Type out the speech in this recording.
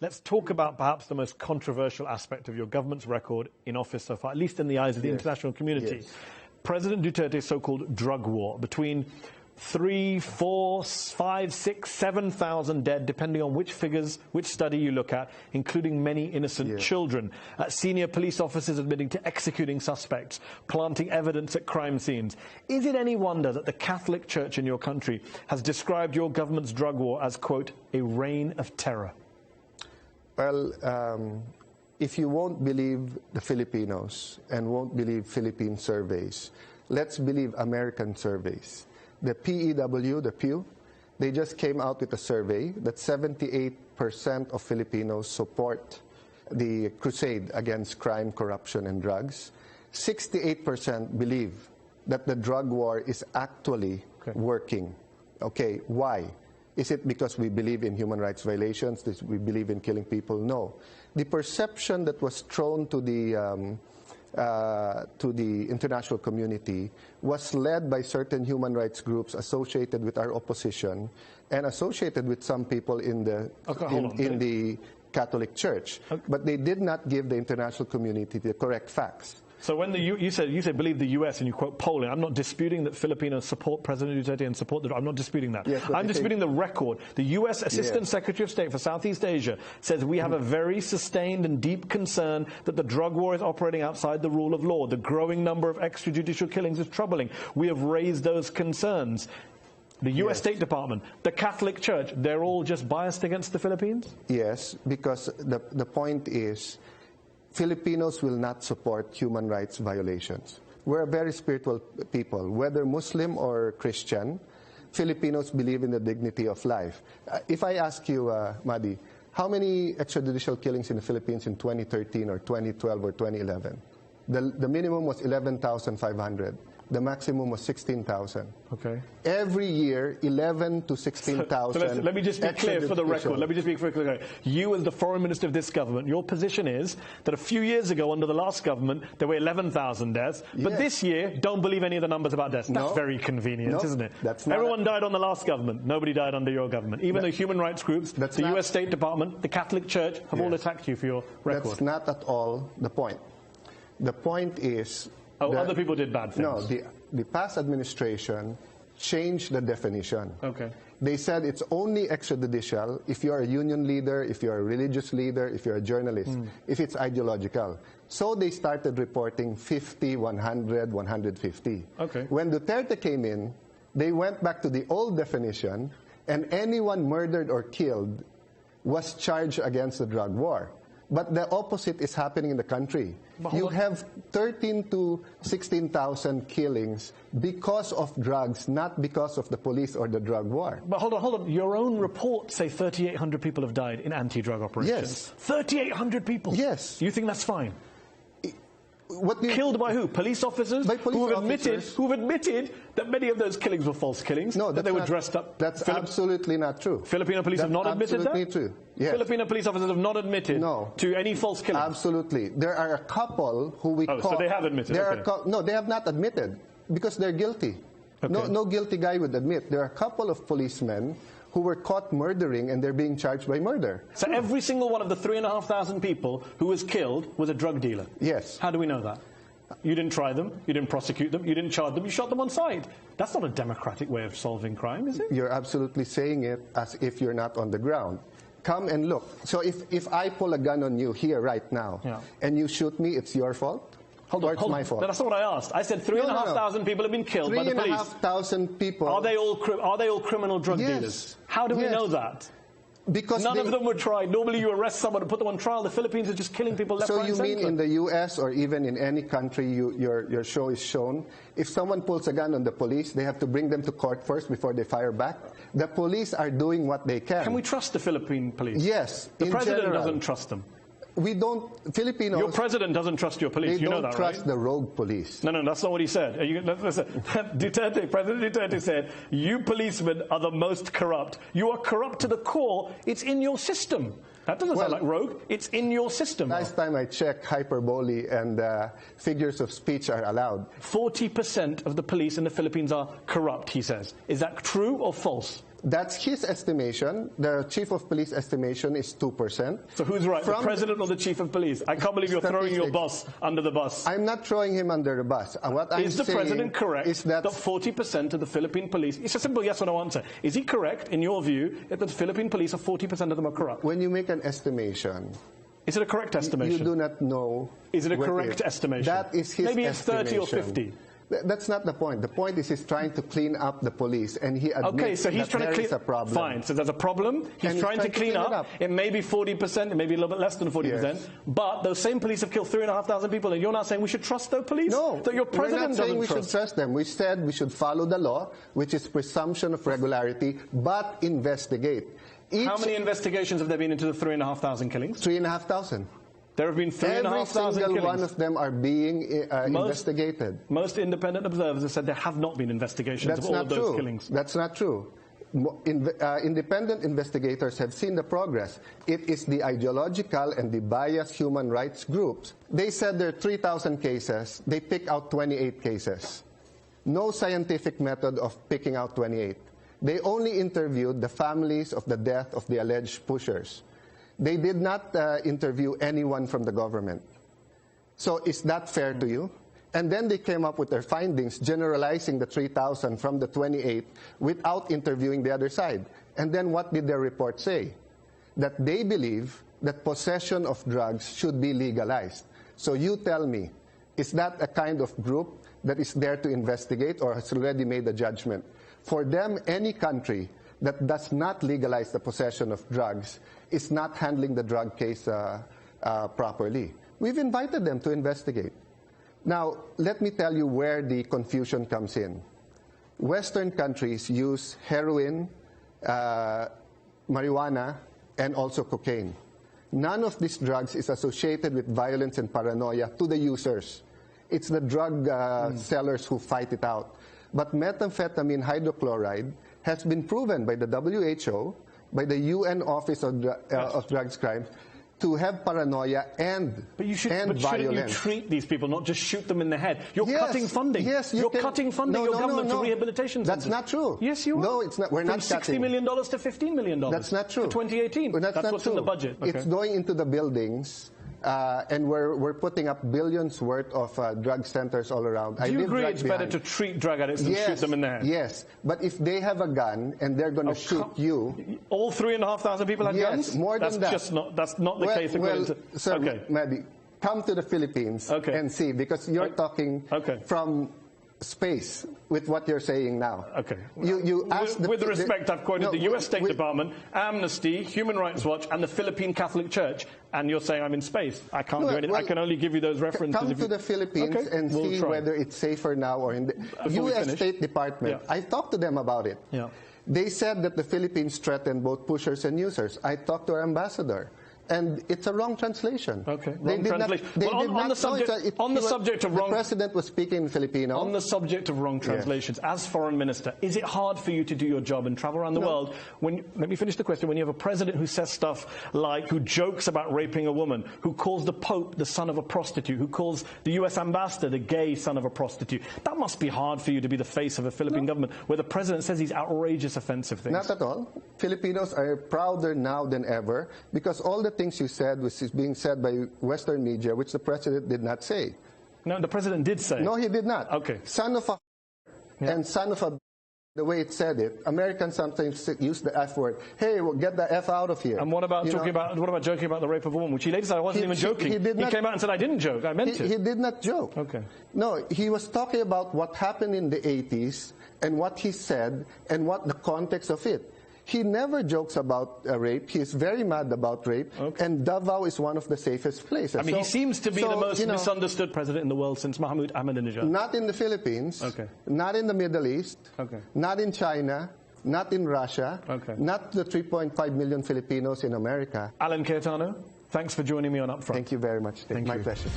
Let's talk about perhaps the most controversial aspect of your government's record in office so far, at least in the eyes of the international community. Yes. President Duterte's so-called drug war between 3, 4, 5, 6, 7,000 dead, depending on which figures, which study you look at, including many innocent children. Senior police officers admitting to executing suspects, planting evidence at crime scenes. Is it any wonder that the Catholic Church in your country has described your government's drug war as, quote, a reign of terror? Well, if you won't believe the Filipinos and won't believe Philippine surveys, let's believe American surveys. The PEW, the Pew, they just came out with a survey that 78% of Filipinos support the crusade against crime, corruption, and drugs. 68% believe that the drug war is actually working. Okay, why? Is it because we believe in human rights violations? We believe in killing people? No. The perception that was thrown to the international community was led by certain human rights groups associated with our opposition and associated with some people in the the Catholic Church. But they did not give the international community the correct facts. So when you said believe the U.S. and you quote polling, I'm not disputing that Filipinos support President Duterte and support I'm not disputing that. Yes, I'm disputing the record. The U.S. Assistant Secretary of State for Southeast Asia says we have a very sustained and deep concern that the drug war is operating outside the rule of law. The growing number of extrajudicial killings is troubling. We have raised those concerns. The U.S. State Department, the Catholic Church, they're all just biased against the Philippines? Yes, because the point is, Filipinos will not support human rights violations. We're a very spiritual people. Whether Muslim or Christian, Filipinos believe in the dignity of life. If I ask you, Madi, how many extrajudicial killings in the Philippines in 2013 or 2012 or 2011? The minimum was 11,500. The maximum was 16,000. Okay. Every year, 11 to 16,000. So let me just be clear for the record. Let me just be clear. You, as the foreign minister of this government, your position is that a few years ago, under the last government, there were 11,000 deaths. But this year, don't believe any of the numbers about deaths. That's very convenient, isn't it? Everyone died on the last government. Nobody died under your government. Even the human rights groups, the U.S. State Department, the Catholic Church have all attacked you for your record. That's not at all the point. The point is... other people did bad things. No, the past administration changed the definition. Okay. They said it's only extrajudicial if you're a union leader, if you're a religious leader, if you're a journalist, if it's ideological. So they started reporting 50, 100, 150. Okay. When Duterte came in, they went back to the old definition, and anyone murdered or killed was charged against the drug war. But the opposite is happening in the country. You have 13 to 16,000 killings because of drugs, not because of the police or the drug war. But hold on. Your own reports say 3,800 people have died in anti-drug operations. Yes. 3,800 people? Yes. You think that's fine? Killed by who? Police officers? By police officers. Who've admitted that many of those killings were false killings? No, that they were dressed up? That's absolutely not true. Filipino police have not admitted that? Absolutely true. Yes. Filipino police officers have not admitted to any false killings? Absolutely. There are a couple who we call... so they have admitted. No, they have not admitted because they're guilty. Okay. No guilty guy would admit. There are a couple of policemen who were caught murdering, and they're being charged by murder. So every single one of the 3,500 people who was killed was a drug dealer? Yes. How do we know that? You didn't try them, you didn't prosecute them, you didn't charge them, you shot them on sight. That's not a democratic way of solving crime, is it? You're absolutely saying it as if you're not on the ground. Come and look. So if I pull a gun on you here right now, and you shoot me, it's your fault? Hold on. My fault. That's not what I asked. I said 3,500 people have been killed by the police. 3,500 people. Are they all criminal drug dealers? How do we know that? Because none of them were tried. Normally you arrest someone and put them on trial. The Philippines are just killing people left, right, and center. So you mean in the U.S. or even in any country your show is shown, if someone pulls a gun on the police, they have to bring them to court first before they fire back? The police are doing what they can. Can we trust the Philippine police? Yes. The president doesn't trust them. We don't, Filipinos... Your president doesn't trust your police, you know that, right? They don't trust the rogue police. No, that's not what he said. President Duterte said, you policemen are the most corrupt. You are corrupt to the core. It's in your system. That doesn't sound like rogue. It's in your system. Last time I checked, hyperbole and figures of speech are allowed. 40% of the police in the Philippines are corrupt, he says. Is that true or false? That's his estimation. The chief of police estimation is 2%. So who's right, the president or the chief of police? I can't believe you're throwing your boss under the bus. I'm not throwing him under the bus. What I'm is the saying president correct is that 40% of the Philippine police, it's a simple yes or no answer. Is he correct, in your view, that the Philippine police are 40% of them are corrupt? When you make an estimation, is it a correct estimation? You do not know. Is it a correct estimation? That is his Maybe it's estimation. 30 or 50. That's not the point. The point is he's trying to clean up the police, and he admits so he's that there is a problem. Fine, so there's a problem. He's trying to clean up. It may be 40%, it may be a little bit less than 40%, yes. But those same police have killed 3,500 people, and you're not saying we should trust those police? No, that your president we're not saying we doesn't should trust them. We said we should follow the law, which is presumption of regularity, but investigate. How many investigations have there been into the 3,500 killings? 3,500. There have been 3,500 killings. Every single one of them are being investigated. Most independent observers have said there have not been investigations of all those killings. That's not true. Independent investigators have seen the progress. It is the ideological and the biased human rights groups. They said there are 3,000 cases. They pick out 28 cases. No scientific method of picking out 28. They only interviewed the families of the death of the alleged pushers. They did not interview anyone from the government. So is that fair to you? And then they came up with their findings, generalizing the 3,000 from the 28 without interviewing the other side. And then what did their report say? That they believe that possession of drugs should be legalized. So you tell me, is that a kind of group that is there to investigate or has already made a judgment? For them, any country that does not legalize the possession of drugs is not handling the drug case properly. We've invited them to investigate. Now, let me tell you where the confusion comes in. Western countries use heroin, marijuana, and also cocaine. None of these drugs is associated with violence and paranoia to the users. It's the drug sellers who fight it out. But methamphetamine hydrochloride has been proven by the WHO, by the UN Office of Drugs Crimes, to have paranoia and violence. Shouldn't you treat these people, not just shoot them in the head? You're cutting funding. Yes, you're cutting funding your government to rehabilitation centers. That's not true. Yes, you are. No, it's not. We're not cutting. From $60 million to $15 million. That's not true. For 2018. That's what's in the budget. Okay. It's going into the buildings. And we're putting up billions worth of drug centers all around. Do you agree it's better to treat drug addicts than shoot them in the head? Yes, but if they have a gun and they're going to shoot you... All 3,500 people have guns? Yes, more than that. That's not the case. Sir, Mehdi, come to the Philippines and see, because you're talking from space with what you're saying now. Okay. You asked with respect, I've quoted the U.S. State Department, Amnesty, Human Rights Watch, and the Philippine Catholic Church, and you're saying I'm in space. I can't do anything. I can only give you those references. Come to the Philippines and see whether it's safer now or in the U.S. State Department. I talked to them about it. They said that the Philippines threatened both pushers and users. I talked to our ambassador. And it's a wrong translation. Okay, wrong translation. On the subject of wrong... The president was speaking in Filipino. On the subject of wrong translations, as foreign minister, is it hard for you to do your job and travel around the world when... Let me finish the question. When you have a president who says stuff like, who jokes about raping a woman, who calls the Pope the son of a prostitute, who calls the U.S. ambassador the gay son of a prostitute, that must be hard for you to be the face of a Philippine government where the president says these outrageous, offensive things. Not at all. Filipinos are prouder now than ever because all the things you said, which is being said by Western media, which the president did not say. No, the president did say. No, he did not. Okay. Son of a and son of a, the way it said it. Americans sometimes use the F word. Hey, well, get the F out of here. And what about joking about the rape of a woman, which he later said I wasn't even joking. He came out and said I didn't joke. I meant it. He did not joke. Okay. No, he was talking about what happened in the 80s and what he said and what the context of it. He never jokes about rape. He's very mad about rape. Okay. And Davao is one of the safest places. I mean, he seems to be the most misunderstood president in the world since Mahmoud Ahmadinejad. Not in the Philippines. Okay. Not in the Middle East. Okay. Not in China. Not in Russia. Okay. Not the 3.5 million Filipinos in America. Alan Cayetano, thanks for joining me on Upfront. Thank you very much. Thank My you. pleasure.